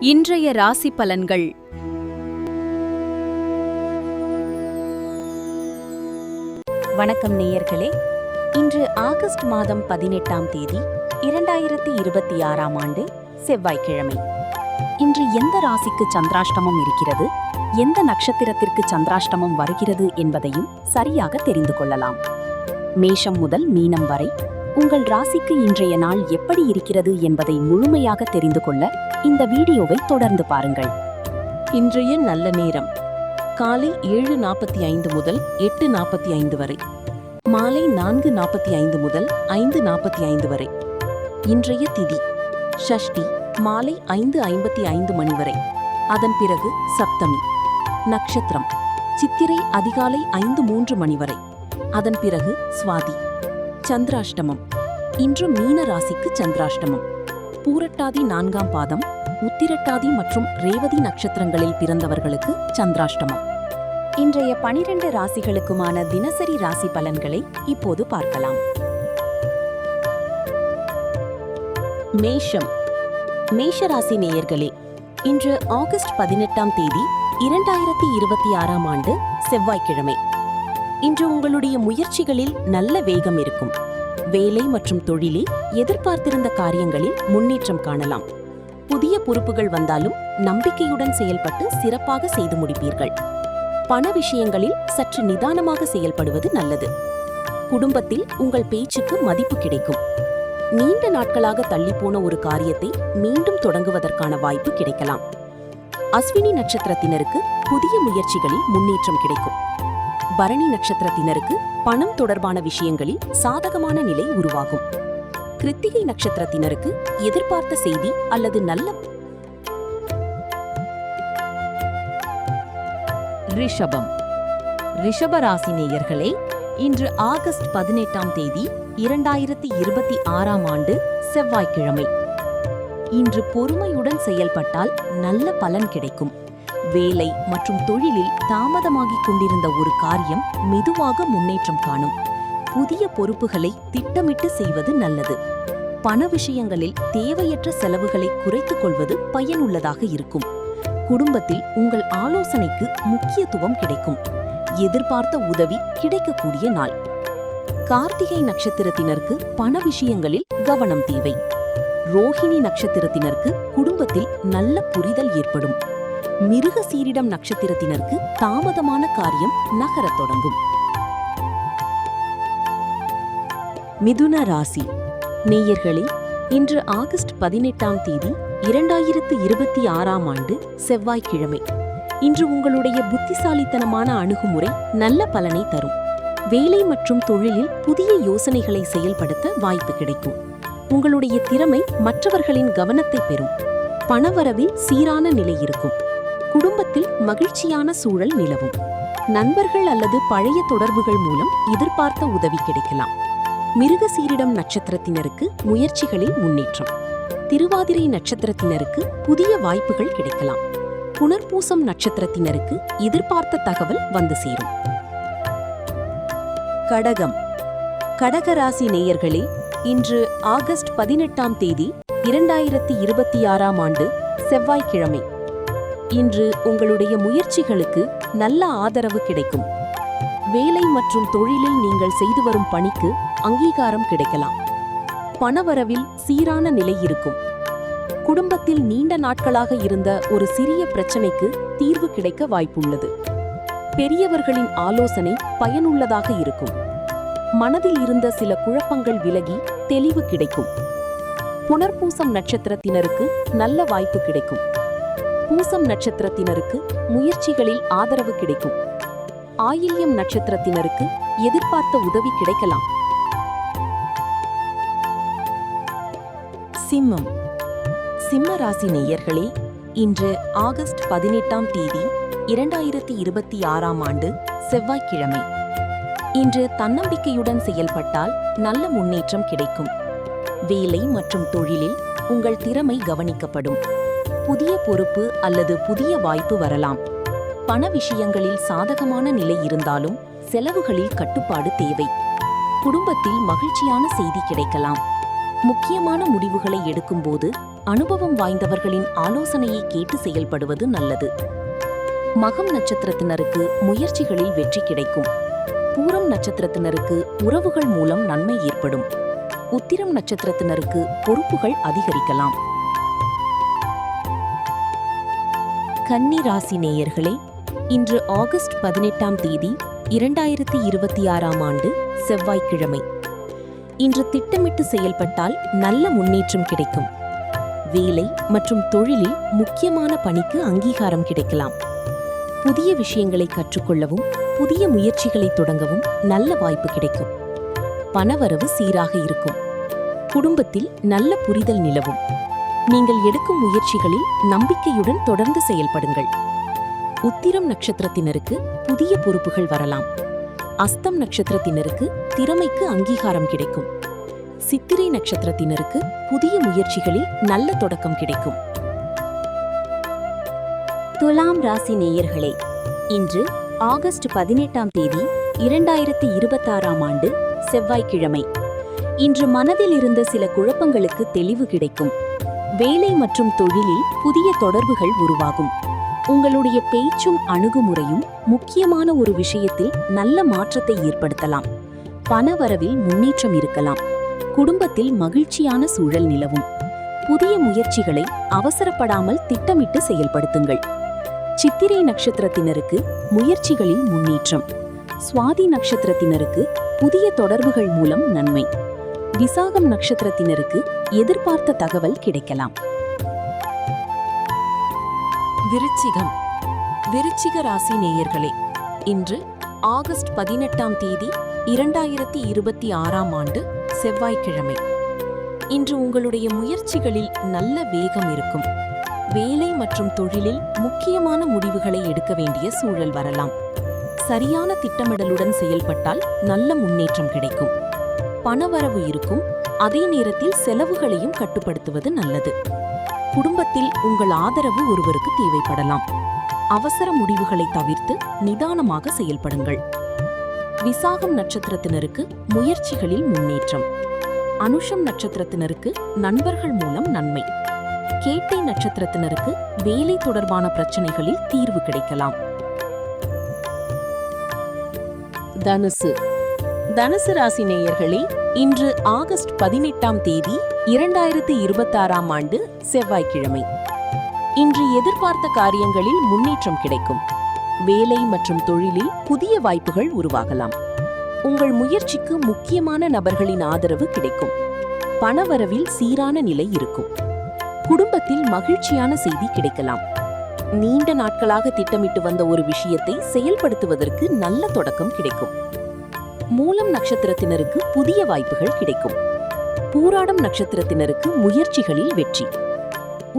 இன்றைய ராசி பலன்கள். வணக்கம் நேயர்களே. இன்று ஆகஸ்ட் மாதம் 18ஆம் தேதி 2026ஆம் ஆண்டு செவ்வாய்க்கிழமை. இன்று எந்த ராசிக்கு சந்திராஷ்டமம் இருக்கிறது, எந்த நட்சத்திரத்திற்கு சந்திராஷ்டமம் வருகிறது என்பதையும் சரியாக தெரிந்து கொள்ளலாம். மேஷம் முதல் மீனம் வரை உங்கள் ராசிக்கு இன்றைய நாள் எப்படி இருக்கிறது என்பதை முழுமையாக தெரிந்து கொள்ள இந்த வீடியோவை தொடர்ந்து பாருங்கள். இன்றைய நல்ல நேரம் காலை 7:45 முதல் 8:45 வரை, மாலை 4:45 முதல் 5:45 வரை. இன்றைய திதி ஷஷ்டி மாலை 5:55 மணி வரை, அதன் பிறகு சப்தமி. நட்சத்திரம் சித்திரை அதிகாலை 5:03 மணி வரை, அதன் பிறகு சுவாதி. சந்திராஷ்டமம் இன்று மீன ராசிக்கு சந்திராஷ்டமம். பூரட்டாதி 4ஆம் பாதம், உத்திரட்டாதி மற்றும் ரேவதி நட்சத்திரங்களில் பிறந்தவர்களுக்கு சந்திராஷ்டமம். இன்றைய 12 ராசிகளுக்குமான தினசரி ராசி பலன்களை இப்போது பார்க்கலாம். மேஷம். மேஷ ராசி நேயர்களே, இன்று ஆகஸ்ட் 18ஆம் தேதி 2026ஆம் ஆண்டு செவ்வாய்க்கிழமை. இன்று உங்களுடைய முயற்சிகளில் நல்ல வேகம் இருக்கும். வேலை மற்றும் தொழிலில் எதிர்பார்த்திருந்த காரியங்களில் முன்னேற்றம் காணலாம். புதிய பொறுப்புகள் வந்தாலும் நம்பிக்கையுடன் செயல்பட்டு சிறப்பாக செய்து முடிப்பீர்கள். பண விஷயங்களில் சற்று நிதானமாக செயல்படுவது நல்லது. குடும்பத்தில் உங்கள் பேச்சுக்கு மதிப்பு கிடைக்கும். நீண்ட நாட்களாக தள்ளிப்போன ஒரு காரியத்தை மீண்டும் தொடங்குவதற்கான வாய்ப்பு கிடைக்கலாம். அஸ்வினி நட்சத்திரத்தினருக்கு புதிய முயற்சிகளில் முன்னேற்றம் கிடைக்கும். பரணி நட்சத்திரத்தினருக்கு பணம் தொடர்பான விஷயங்களில் சாதகமான நிலை உருவாகும். கிருத்திகை நட்சத்திரத்தினருக்கு எதிர்பார்த்த செய்தி அல்லது நல்ல. ரிஷபம். ரிஷபராசி நேயர்களே, இன்று ஆகஸ்ட் 18ஆம் தேதி 2026ஆம் ஆண்டு செவ்வாய்க்கிழமை. இன்று பொறுமையுடன் செயல்பட்டால் நல்ல பலன் கிடைக்கும். வேலை மற்றும் தொழிலில் தாமதமாகிக் கொண்டிருந்த ஒரு காரியம் மெதுவாக முன்னேற்றம் காணும். புதிய பொறுப்புகளை திட்டமிட்டு செய்வது நல்லது. பண விஷயங்களில் தேவையற்ற செலவுகளை குறைத்துக் கொள்வது பயனுள்ளதாக இருக்கும். குடும்பத்தில் உங்கள் ஆலோசனைக்கு முக்கியத்துவம் கிடைக்கும். எதிர்பார்த்த உதவி கிடைக்கக்கூடிய நாள். கார்த்திகை நட்சத்திரத்தினருக்கு பண விஷயங்களில் கவனம் தேவை. ரோஹிணி நட்சத்திரத்தினருக்கு குடும்பத்தில் நல்ல புரிதல் ஏற்படும். மிருக சீரிடம் நட்சத்திரத்தினருக்கு தாமதமான காரியம் நகரத் தொடங்கும். மிதுன ராசி நேயர்களே, இன்று ஆகஸ்ட் 18ஆம் தேதி 2026ஆம் ஆண்டு செவ்வாய்க்கிழமை. இன்று உங்களுடைய புத்திசாலித்தனமான அணுகுமுறை நல்ல பலனை தரும். வேலை மற்றும் தொழிலில் புதிய யோசனைகளை செயல்படுத்த வாய்ப்பு கிடைக்கும். உங்களுடைய திறமை மற்றவர்களின் கவனத்தை பெறும். பணவரவில் சீரான நிலை இருக்கும். குடும்பத்தில் மகிழ்ச்சியான சூழல் நிலவும். நண்பர்கள் அல்லது பழைய தொடர்புகள் மூலம் எதிர்பார்த்த உதவி கிடைக்கலாம். மிருகசீரிடம் நட்சத்திரத்தினருக்கு முயற்சிகளில் முன்னேற்றம். திருவாதிரை நட்சத்திரத்தினருக்கு புதிய வாய்ப்புகள் கிடைக்கலாம். புனர்பூசம் நட்சத்திரத்தினருக்கு எதிர்பார்த்த தகவல் வந்து சேரும். கடகம். கடகராசி நேயர்களே, இன்று ஆகஸ்ட் 18ஆம் தேதி 2026ஆம் ஆண்டு செவ்வாய்க்கிழமை. இன்று உங்களுடைய முயற்சிகளுக்கு நல்ல ஆதரவு கிடைக்கும். வேலை மற்றும் தொழிலில் நீங்கள் செய்து வரும் பணிக்கு அங்கீகாரம் கிடைக்கலாம். பணவரவில் சீரான நிலை இருக்கும். குடும்பத்தில் நீண்ட நாட்களாக இருந்த ஒரு சிறிய பிரச்சனைக்கு தீர்வு கிடைக்க வாய்ப்புள்ளது. பெரியவர்களின் ஆலோசனை பயனுள்ளதாக இருக்கும். மனதில் இருந்த சில குழப்பங்கள் விலகி தெளிவு கிடைக்கும். புனர்பூசம் நட்சத்திரத்தினருக்கு நல்ல வாய்ப்பு கிடைக்கும். பூசம் நட்சத்திரத்தினருக்கு முயற்சிகளில் ஆதரவு கிடைக்கும். ஆயில்யம் நட்சத்திரத்தினருக்கு எதிர்பார்த்த உதவி கிடைக்கலாம். சிம்மம். சிம்ம ராசி நேயர்களே, இன்று ஆகஸ்ட் 18ஆம் தேதி 2026ஆம் ஆண்டு செவ்வாய்க்கிழமை. இன்று தன்னம்பிக்கையுடன் செயல்பட்டால் நல்ல முன்னேற்றம் கிடைக்கும். வேலை மற்றும் தொழிலில் உங்கள் திறமை கவனிக்கப்படும். புதிய பொறுப்பு அல்லது புதிய வாய்ப்பு வரலாம். பண விஷயங்களில் சாதகமான நிலை இருந்தாலும் செலவுகளில் கட்டுப்பாடு தேவை. குடும்பத்தில் மகிழ்ச்சியான செய்தி கிடைக்கலாம். முக்கியமான முடிவுகளை எடுக்கும்போது அனுபவம் வாய்ந்தவர்களின் ஆலோசனையை கேட்டு செயல்படுவது நல்லது. மகம் நட்சத்திரத்தினருக்கு முயற்சிகளில் வெற்றி கிடைக்கும். பூரம் நட்சத்திரத்தினருக்கு உறவுகள் மூலம் நன்மை ஏற்படும். உத்திரம் நட்சத்திரத்தினருக்கு பொறுப்புகள் அதிகரிக்கலாம். கன்னி ராசி நேயர்களே, இன்று ஆகஸ்ட் 18ஆம் தேதி 2026ஆம் ஆண்டு செவ்வாய்க்கிழமை. இன்று திட்டமிட்டு செயல்பட்டால் நல்ல முன்னேற்றம் கிடைக்கும். வேலை மற்றும் தொழிலில் முக்கியமான பணிக்கு அங்கீகாரம் கிடைக்கலாம். புதிய விஷயங்களை கற்றுக்கொள்ளவும் புதிய முயற்சிகளை தொடங்கவும் நல்ல வாய்ப்பு கிடைக்கும். பணவரவு சீராக இருக்கும். குடும்பத்தில் நல்ல புரிதல் நிலவும். நீங்கள் எடுக்கும் முயற்சிகளில் நம்பிக்கையுடன் தொடர்ந்து செயல்படுங்கள். உத்திரம் நட்சத்திரத்தினருக்கு புதிய பொறுப்புகள் வரலாம். அஸ்தம் நட்சத்திரத்தினருக்கு திறமைக்கு அங்கீகாரம் கிடைக்கும். சித்திரை நட்சத்திரத்தினருக்கு புதிய முயற்சிகளில் நல்ல தொடக்கம் கிடைக்கும். துலாம் ராசி நேயர்களே, இன்று ஆகஸ்ட் 18ஆம் தேதி 2026ஆம் ஆண்டு செவ்வாய்க்கிழமை. இன்று மனதில் இருந்த சில குழப்பங்களுக்கு தெளிவு கிடைக்கும். வேலை மற்றும் தொழிலில் புதிய தொடர்புகள் உருவாகும். உங்களுடைய பேச்சும் அணுகுமுறையும் முக்கியமான ஒரு விஷயத்தில் நல்ல மாற்றத்தை ஏற்படுத்தலாம். பணவரவில் முன்னேற்றம் இருக்கலாம். குடும்பத்தில் மகிழ்ச்சியான சூழல் நிலவும். புதிய முயற்சிகளை அவசரப்படாமல் திட்டமிட்டு செயல்படுத்துங்கள். சித்திரை நட்சத்திரத்தினருக்கு முயற்சிகளில் முன்னேற்றம். சுவாதி நட்சத்திரத்தினருக்கு புதிய தொடர்புகள் மூலம் நன்மை. விசாகம் நட்சத்திரத்தினருக்கு எதிர்பார்த்த தகவல் கிடைக்கலாம். விருச்சிகம். விருச்சிக ராசி நேயர்களே, இன்று ஆகஸ்ட் 18ஆம் தேதி 2026ஆம் ஆண்டு செவ்வாய்க்கிழமை. இன்று உங்களுடைய முயற்சிகளில் நல்ல வேகம் இருக்கும். வேலை மற்றும் தொழிலில் முக்கியமான முடிவுகளை எடுக்க வேண்டிய சூழல் வரலாம். சரியான திட்டமிடலுடன் செயல்பட்டால் நல்ல முன்னேற்றம் கிடைக்கும். பணவரவு இருக்கும். அதே நேரத்தில் செலவுகளையும் கட்டுப்படுத்துவது நல்லது. குடும்பத்தில் உங்கள் ஆதரவு ஒருவருக்கு தேவைப்படலாம். அவசர முடிவுகளை தவிர்த்து நிதானமாக செயல்படுங்கள். விசாகம் நட்சத்திரத்தினருக்கு முயற்சிகளில் முன்னேற்றம். அனுஷம் நட்சத்திரத்தினருக்கு நண்பர்கள் மூலம் நன்மை. கேட்டை நட்சத்திரத்தினருக்கு வேலை தொடர்பான பிரச்சனைகளில் தீர்வு கிடைக்கலாம். தனுசு. தனுசு ராசி நேயர்களே, இன்று ஆகஸ்ட் 18ஆம் தேதி 2026ஆம் ஆண்டு செவ்வாய்க்கிழமை. இன்று எதிர்பார்த்த காரியங்களில் முன்னேற்றம் கிடைக்கும். வேலை மற்றும் தொழிலில் புதிய வாய்ப்புகள் உருவாகலாம். உங்கள் முயற்சிக்கு முக்கியமான நபர்களின் ஆதரவு கிடைக்கும். பணவரவில் சீரான நிலை இருக்கும். குடும்பத்தில் மகிழ்ச்சியான செய்தி கிடைக்கலாம். நீண்ட நாட்களாக திட்டமிட்டு வந்த ஒரு விஷயத்தை செயல்படுத்துவதற்கு நல்ல தொடக்கம் கிடைக்கும். மூலம் நட்சத்திரத்தினருக்கு புதிய வாய்ப்புகள் கிடைக்கும். பூராடம் நட்சத்திரத்தினருக்கு முயற்சிகளில் வெற்றி.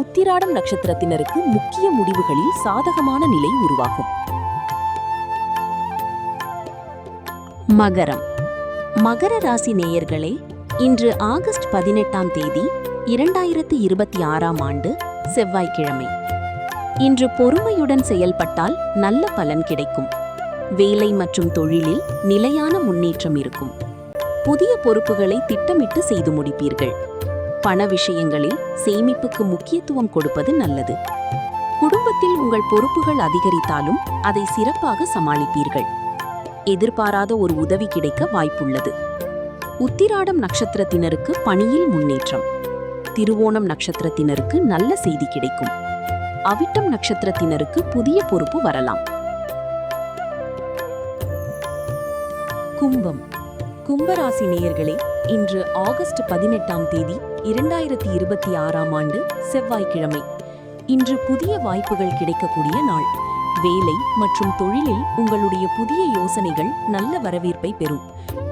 உத்திராடம் நட்சத்திரத்தினருக்கு முக்கிய முடிவுகளில் சாதகமான நிலை உருவாகும். மகரம். மகர ராசி நேயர்களே, இன்று ஆகஸ்ட் 18ஆம் தேதி 2026ஆம் ஆண்டு செவ்வாய்க்கிழமை. இன்று பொறுமையுடன் செயல்பட்டால் நல்ல பலன் கிடைக்கும். வேலை மற்றும் தொழிலில் நிலையான முன்னேற்றம் இருக்கும். புதிய பொறுப்புகளை திட்டமிட்டு செய்து முடிப்பீர்கள். பண விஷயங்களில் சேமிப்புக்கு முக்கியத்துவம் கொடுப்பது நல்லது. குடும்பத்தில் உங்கள் பொறுப்புகள் அதிகரித்தாலும் அதை சிறப்பாக சமாளிப்பீர்கள். எதிர்பாராத ஒரு உதவி கிடைக்க வாய்ப்புள்ளது. உத்திராடம் நட்சத்திரத்தினருக்கு பணியில் முன்னேற்றம். திருவோணம் நட்சத்திரத்தினருக்கு நல்ல செய்தி கிடைக்கும். அவிட்டம் நட்சத்திரத்தினருக்கு புதிய பொறுப்பு வரலாம். கும்பம். கும்பராசி நேயர்களே, இன்று ஆகஸ்ட் 18ஆம் தேதி 2026ஆம் ஆண்டு செவ்வாய்க்கிழமை. இன்று புதிய வாய்ப்புகள் கிடைக்கக்கூடிய நாள். வேலை மற்றும் தொழிலில் உங்களுடைய புதிய யோசனைகள் நல்ல வரவேற்பை பெறும்.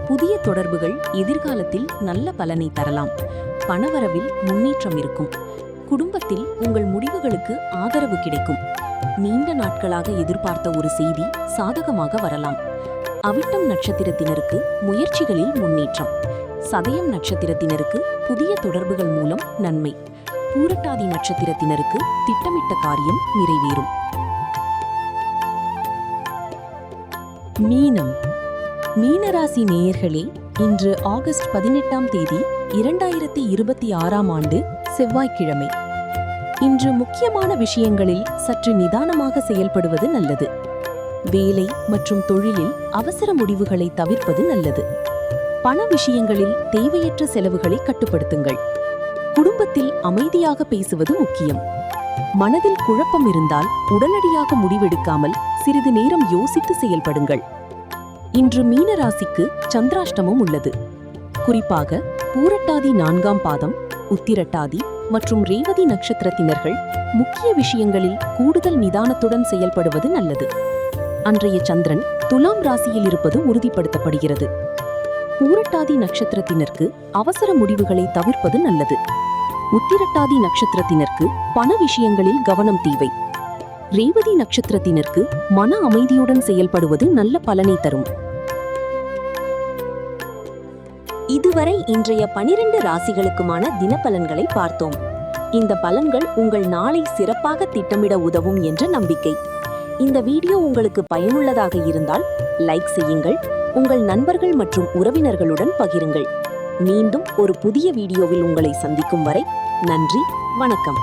புதிய தொடர்புகள் எதிர்காலத்தில் நல்ல பலனை தரலாம். பணவரவில் முன்னேற்றம் இருக்கும். குடும்பத்தில் உங்கள் முடிவுகளுக்கு ஆதரவு கிடைக்கும். நீண்ட நாட்களாக எதிர்பார்த்த ஒரு செய்தி சாதகமாக வரலாம். அவிட்டம் நட்சத்திரத்தினருக்கு முயற்சிகளில் முன்னேற்றம். சதயம் நட்சத்திரத்தினருக்கு புதிய தொடர்புகள் மூலம் நன்மை. பூரட்டாதி நட்சத்திரத்தினருக்கு திட்டமிட்ட காரியம் நிறைவேறும். மீனம். மீனராசி நேயர்களே, இன்று ஆகஸ்ட் 18ஆம் தேதி 2026ஆம் ஆண்டு செவ்வாய்க்கிழமை. இன்று முக்கியமான விஷயங்களில் சற்று நிதானமாக செயல்படுவது நல்லது. வேலை மற்றும் தொழிலில் அவசர முடிவுகளை தவிர்ப்பது நல்லது. பண விஷயங்களில் தேவையற்ற செலவுகளை கட்டுப்படுத்துங்கள். குடும்பத்தில் அமைதியாக பேசுவது முக்கியம். மனதில் குழப்பம் இருந்தால் உடனடியாக முடிவெடுக்காமல் சிறிது நேரம் யோசித்து செயல்படுங்கள். இன்று மீன ராசிக்கு சந்திராஷ்டமம் உள்ளது. குறிப்பாக பூரட்டாதி 4ஆம் பாதம், உத்திரட்டாதி மற்றும் ரேவதி நட்சத்திரத்தினர்கள் முக்கிய விஷயங்களில் கூடுதல் நிதானத்துடன் செயல்படுவது நல்லது. அன்றைய சந்திரன் துலாம் ராசியில் இருப்பது உறுதிப்படுத்தப்படுகிறது. பூரட்டாதி நட்சத்திரத்தினருக்கு அவசர முடிவுகளை தவிர்ப்பது நல்லது. உத்திரட்டாதி நட்சத்திரத்தினருக்கு பண விஷயங்களில் கவனம் தேவை. ரேவதி நட்சத்திரத்தினருக்கு மன அமைதியுடன் செயல்படுவது நல்ல பலனை தரும். இதுவரை இன்றைய 12 ராசிகளுக்குமான தினப்பலன்களை பார்த்தோம். இந்த பலன்கள் உங்கள் நாளை சிறப்பாக திட்டமிட உதவும் என்ற நம்பிக்கை. இந்த வீடியோ உங்களுக்கு பயனுள்ளதாக இருந்தால் லைக் செய்யுங்கள், உங்கள் நண்பர்கள் மற்றும் உறவினர்களுடன் பகிருங்கள். மீண்டும் ஒரு புதிய வீடியோவில் உங்களை சந்திக்கும் வரை நன்றி, வணக்கம்.